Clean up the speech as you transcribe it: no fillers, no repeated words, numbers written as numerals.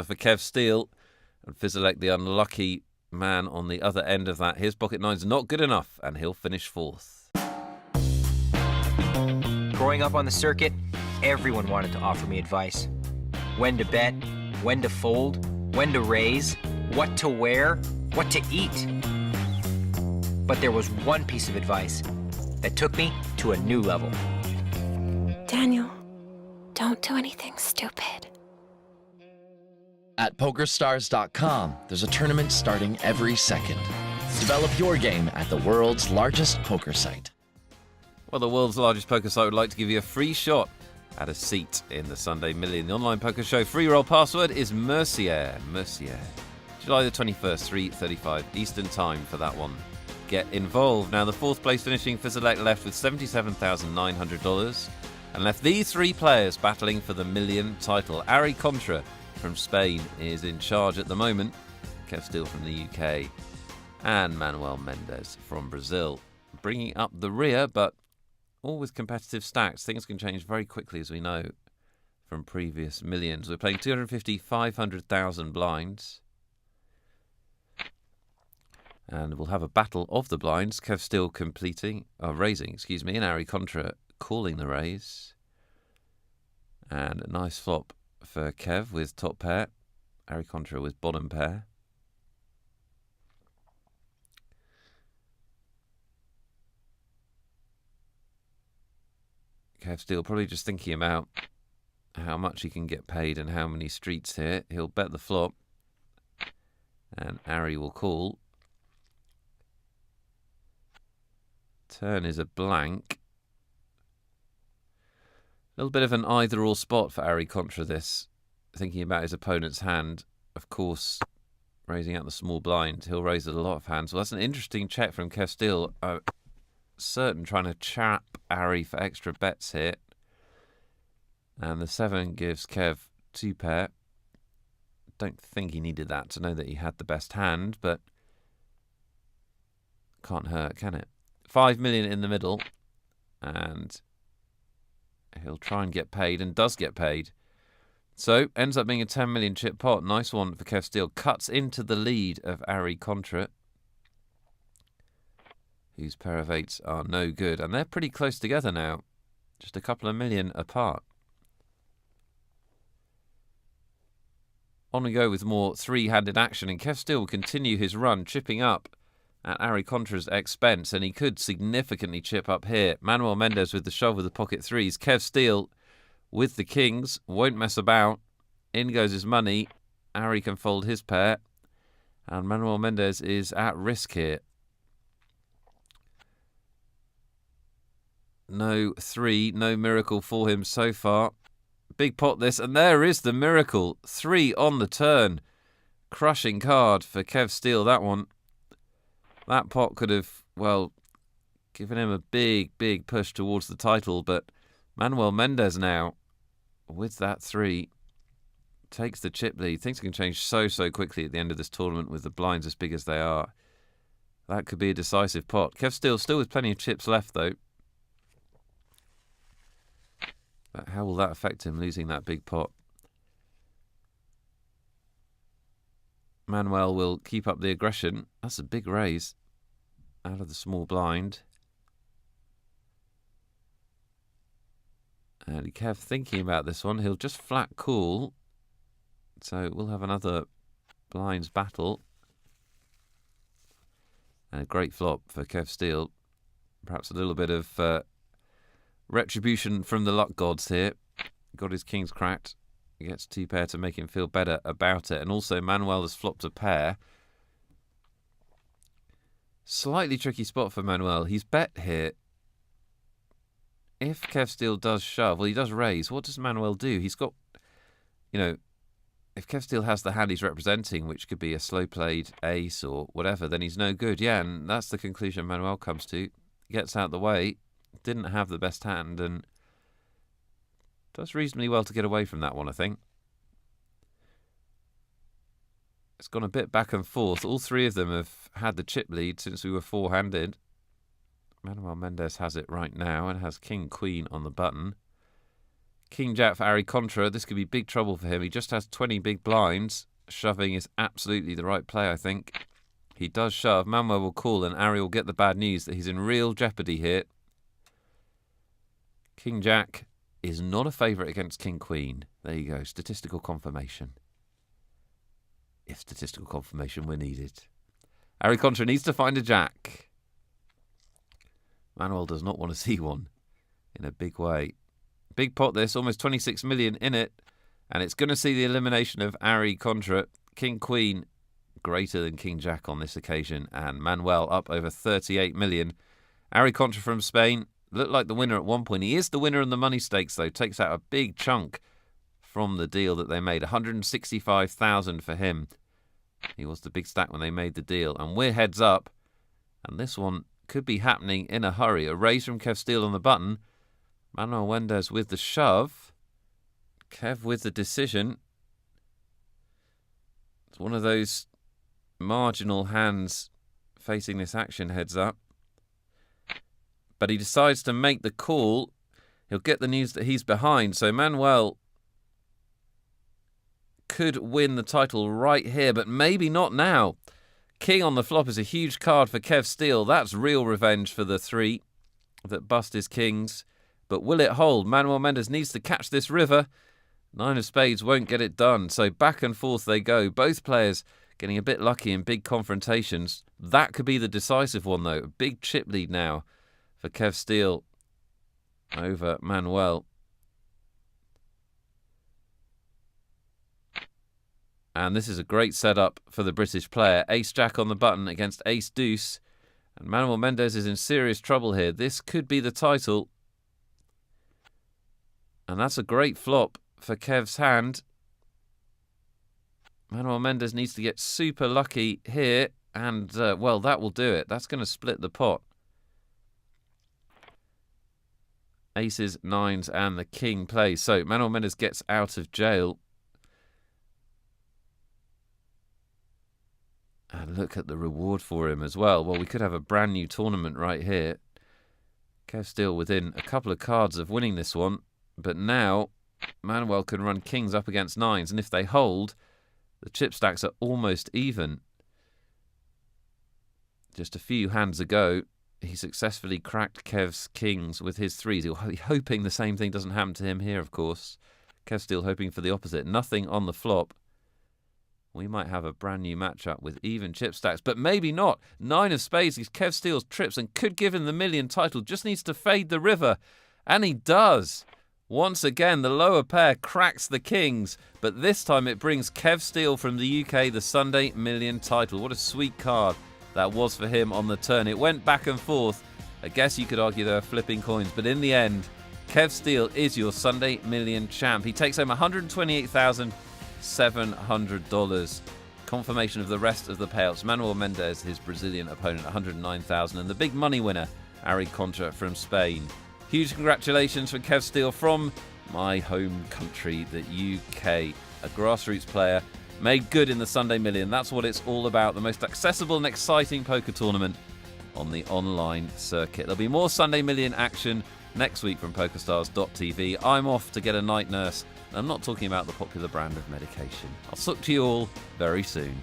for Kev Steele. And Fizzolek, the unlucky man on the other end of that. His pocket nine's not good enough, and he'll finish fourth. Growing up on the circuit, everyone wanted to offer me advice. When to bet, when to fold, when to raise, what to wear, what to eat. But there was one piece of advice that took me to a new level. Daniel, don't do anything stupid. At PokerStars.com, there's a tournament starting every second. Develop your game at the world's largest poker site. Well, the world's largest poker site would like to give you a free shot at a seat in the Sunday Million, the online poker show. Free roll password is Mercier. Mercier. July the 21st, 3:35 Eastern Time for that one. Get involved. Now, the fourth place finishing Fizzolek left with $77,900 and left these three players battling for the million title. Ari Contra from Spain is in charge at the moment. Kev Steele from the UK. And Manuel Mendez from Brazil. Bringing up the rear, but all with competitive stacks. Things can change very quickly, as we know from previous millions. We're playing 250, 500,000 blinds. And we'll have a battle of the blinds. Kev Steele raising, and Ari Contra calling the raise. And a nice flop for Kev with top pair. Ari Contra with bottom pair. Kev Steele probably just thinking about how much he can get paid and how many streets here. He'll bet the flop. And Ari will call. Turn is a blank. A little bit of an either-or spot for Ari Contra this. Thinking about his opponent's hand. Of course, raising out the small blind. He'll raise a lot of hands. Well, that's an interesting check from Kev Steele. Certain trying to trap Ari for extra bets here. And the 7 gives Kev 2 pair. Don't think he needed that to know that he had the best hand, but can't hurt, can it? 5 million in the middle, and he'll try and get paid, and does get paid. So, ends up being a 10 million chip pot. Nice one for Kev Steele. Cuts into the lead of Ari Contra, whose pair of 8s are no good. And they're pretty close together now. Just a couple of million apart. On we go with more three-handed action. And Kev Steele will continue his run, chipping up at Ari Contra's expense. And he could significantly chip up here. Manuel Mendez with the shove with the pocket 3s. Kev Steele with the kings. Won't mess about. In goes his money. Ari can fold his pair. And Manuel Mendez is at risk here. No 3, no miracle for him so far. Big pot this, and there is the miracle. 3 on the turn. Crushing card for Kev Steele, that one. That pot could have, well, given him a big, big push towards the title, but Manuel Mendez now, with that 3, takes the chip lead. Things can change so quickly at the end of this tournament with the blinds as big as they are. That could be a decisive pot. Kev Steele still with plenty of chips left, though. But how will that affect him, losing that big pot? Manuel will keep up the aggression. That's a big raise out of the small blind. And Kev thinking about this one. He'll just flat call. So we'll have another blinds battle. And a great flop for Kev Steele. Perhaps a little bit of retribution from the luck gods here. Got his kings cracked. He gets 2 pair to make him feel better about it. And also Manuel has flopped a pair. Slightly tricky spot for Manuel. He's bet here. If Kev Steele does shove, well, he does raise. What does Manuel do? He's got, if Kev Steele has the hand he's representing, which could be a slow-played ace or whatever, then he's no good. Yeah, and that's the conclusion Manuel comes to. Gets out the way. Didn't have the best hand and does reasonably well to get away from that one, I think. It's gone a bit back and forth. All 3 of them have had the chip lead since we were 4-handed. Manuel Mendez has it right now and has King Queen on the button. King Jack for Ari Contra. This could be big trouble for him. He just has 20 big blinds. Shoving is absolutely the right play, I think. He does shove. Manuel will call and Ari will get the bad news that he's in real jeopardy here. King Jack is not a favourite against King Queen. There you go. Statistical confirmation. If statistical confirmation were needed. Ari Contra needs to find a jack. Manuel does not want to see one in a big way. Big pot this, almost 26 million in it. And it's going to see the elimination of Ari Contra. King Queen greater than King Jack on this occasion. And Manuel up over 38 million. Ari Contra from Spain looked like the winner at one point. He is the winner in the money stakes though. Takes out a big chunk from the deal that they made. 165,000 for him. He was the big stack when they made the deal. And we're heads up. And this one could be happening in a hurry. A raise from Kev Steele on the button. Manuel Mendez with the shove. Kev with the decision. It's one of those marginal hands facing this action, heads up. But he decides to make the call. He'll get the news that he's behind. So Manuel could win the title right here, but maybe not now. King on the flop is a huge card for Kev Steele. That's real revenge for the three that bust his kings. But will it hold? Manuel Mendez needs to catch this river. 9 of spades won't get it done. So back and forth they go. Both players getting a bit lucky in big confrontations. That could be the decisive one, though. A big chip lead now for Kev Steele over Manuel. And this is a great setup for the British player. Ace-Jack on the button against Ace-Deuce. And Manuel Mendez is in serious trouble here. This could be the title. And that's a great flop for Kev's hand. Manuel Mendez needs to get super lucky here. And, well, that will do it. That's going to split the pot. Aces, nines, and the king plays. So Manuel Mendez gets out of jail. And look at the reward for him as well. Well, we could have a brand new tournament right here. Kev Steele within a couple of cards of winning this one. But now, Manuel can run kings up against nines. And if they hold, the chip stacks are almost even. Just a few hands ago, he successfully cracked Kev's kings with his threes. He'll be hoping the same thing doesn't happen to him here, of course. Kev Steele hoping for the opposite. Nothing on the flop. We might have a brand new matchup with even chip stacks, but maybe not. 9 of spades is Kev Steele's trips and could give him the million title. Just needs to fade the river. And he does. Once again, the lower pair cracks the kings, but this time it brings Kev Steele from the UK the Sunday Million title. What a sweet card that was for him on the turn. It went back and forth. I guess you could argue they were flipping coins, but in the end, Kev Steele is your Sunday Million champ. He takes home $128,700. Confirmation of the rest of the payouts. Manuel Mendez, his Brazilian opponent, $109,000. And the big money winner, Ari Contra from Spain. Huge congratulations for Kev Steele from my home country, the UK. A grassroots player made good in the Sunday Million. That's what it's all about. The most accessible and exciting poker tournament on the online circuit. There'll be more Sunday Million action next week from PokerStars.tv. I'm off to get a night nurse. I'm not talking about the popular brand of medication. I'll talk to you all very soon.